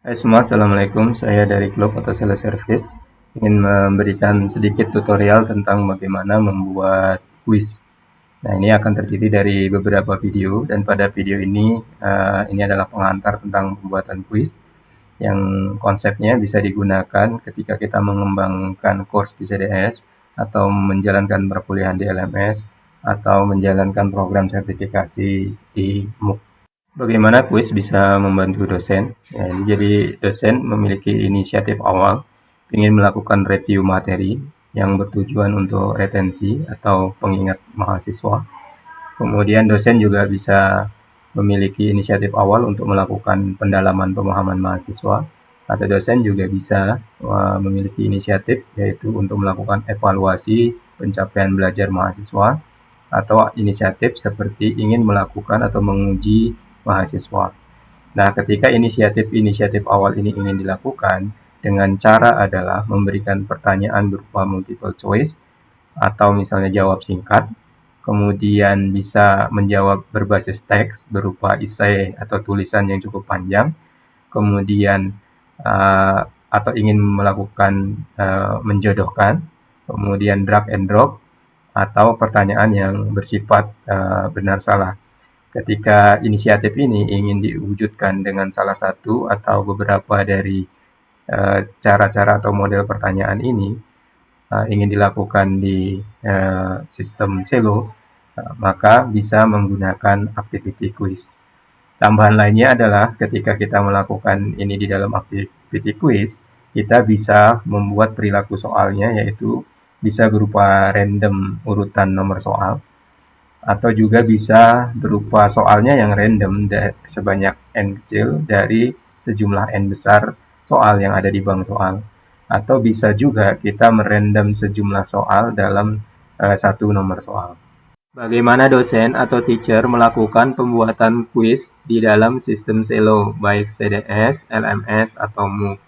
Hai semua, Assalamualaikum. Saya dari Globe Auto Sales Service. Ingin memberikan sedikit tutorial tentang bagaimana membuat kuis. Nah, ini akan terdiri dari beberapa video, dan pada video ini adalah pengantar tentang pembuatan kuis yang konsepnya bisa digunakan ketika kita mengembangkan course di CDS atau menjalankan perkuliahan di LMS atau menjalankan program sertifikasi di MOOC. Bagaimana kuis bisa membantu dosen? Ya, jadi dosen memiliki inisiatif awal ingin melakukan review materi yang bertujuan untuk retensi atau pengingat mahasiswa. Kemudian dosen juga bisa memiliki inisiatif awal untuk melakukan pendalaman pemahaman mahasiswa, atau dosen juga bisa memiliki inisiatif yaitu untuk melakukan evaluasi pencapaian belajar mahasiswa, atau inisiatif seperti ingin melakukan atau menguji mahasiswa. Nah, ketika inisiatif awal ini ingin dilakukan, dengan cara adalah memberikan pertanyaan berupa multiple choice atau misalnya jawab singkat, kemudian bisa menjawab berbasis teks berupa esai atau tulisan yang cukup panjang, kemudian atau ingin melakukan menjodohkan, kemudian drag and drop, atau pertanyaan yang bersifat benar salah. Ketika inisiatif ini ingin diwujudkan dengan salah satu atau beberapa dari cara-cara atau model pertanyaan ini ingin dilakukan di sistem Selo, maka bisa menggunakan activity quiz. Tambahan lainnya adalah ketika kita melakukan ini di dalam activity quiz, kita bisa membuat perilaku soalnya, yaitu bisa berupa random urutan nomor soal, atau juga bisa berupa soalnya yang random sebanyak n kecil dari sejumlah n besar soal yang ada di bank soal, atau bisa juga kita merandom sejumlah soal dalam satu nomor soal. Bagaimana dosen atau teacher melakukan pembuatan kuis di dalam sistem Selo, baik CDS, LMS, atau MOOC?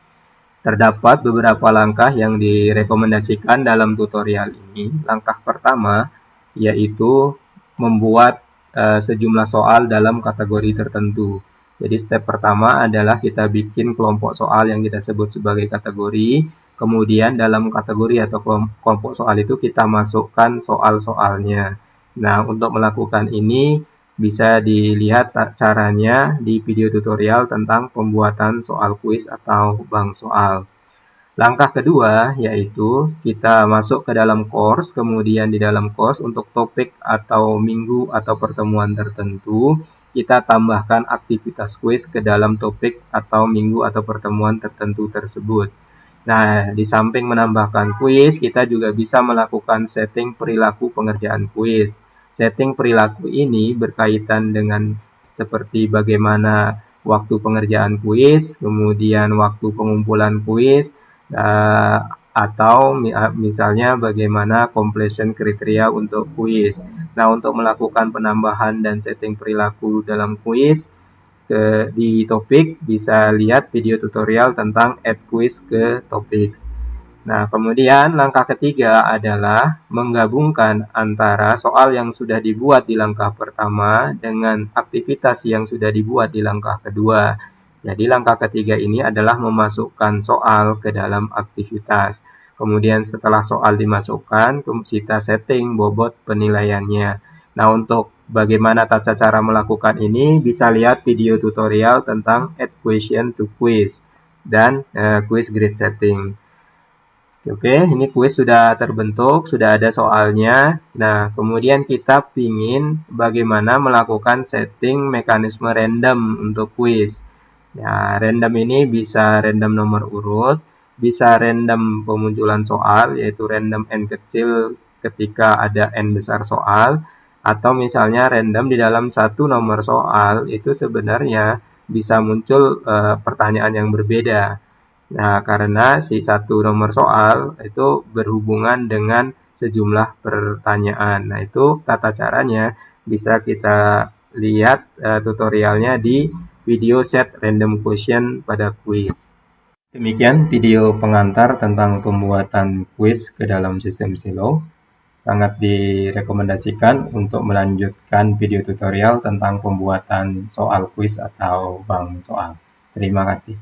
Terdapat beberapa langkah yang direkomendasikan dalam tutorial ini. Langkah pertama yaitu membuat sejumlah soal dalam kategori tertentu. Jadi step pertama adalah kita bikin kelompok soal yang kita sebut sebagai kategori. Kemudian dalam kategori atau kelompok soal itu kita masukkan soal-soalnya. Nah, untuk melakukan ini bisa dilihat caranya di video tutorial tentang pembuatan soal kuis atau bank soal. Langkah kedua yaitu kita masuk ke dalam course, kemudian di dalam course untuk topik atau minggu atau pertemuan tertentu, kita tambahkan aktivitas kuis ke dalam topik atau minggu atau pertemuan tertentu tersebut. Nah, di samping menambahkan kuis, kita juga bisa melakukan setting perilaku pengerjaan kuis. Setting perilaku ini berkaitan dengan seperti bagaimana waktu pengerjaan kuis, kemudian waktu pengumpulan kuis, atau misalnya bagaimana completion kriteria untuk kuis. Nah, untuk melakukan penambahan dan setting perilaku dalam kuis di topik, bisa lihat video tutorial tentang add quiz ke topik. Nah, kemudian langkah ketiga adalah menggabungkan antara soal yang sudah dibuat di langkah pertama dengan aktivitas yang sudah dibuat di langkah kedua. Jadi langkah ketiga ini adalah memasukkan soal ke dalam aktivitas. Kemudian setelah soal dimasukkan, kita setting bobot penilaiannya. Nah, untuk bagaimana tata cara melakukan ini, bisa lihat video tutorial tentang add question to quiz dan quiz grid setting. Oke, ini kuis sudah terbentuk, sudah ada soalnya. Nah, kemudian kita ingin bagaimana melakukan setting mekanisme random untuk kuis. Ya, random ini bisa random nomor urut, bisa random pemunculan soal, yaitu random n kecil ketika ada n besar soal, atau misalnya random di dalam satu nomor soal, itu sebenarnya bisa muncul pertanyaan yang berbeda. Nah, karena si satu nomor soal itu berhubungan dengan sejumlah pertanyaan. Nah, itu tata caranya bisa kita lihat tutorialnya di video set random question pada kuis. Demikian video pengantar tentang pembuatan kuis ke dalam sistem Selo. Sangat direkomendasikan untuk melanjutkan video tutorial tentang pembuatan soal kuis atau bank soal. Terima kasih.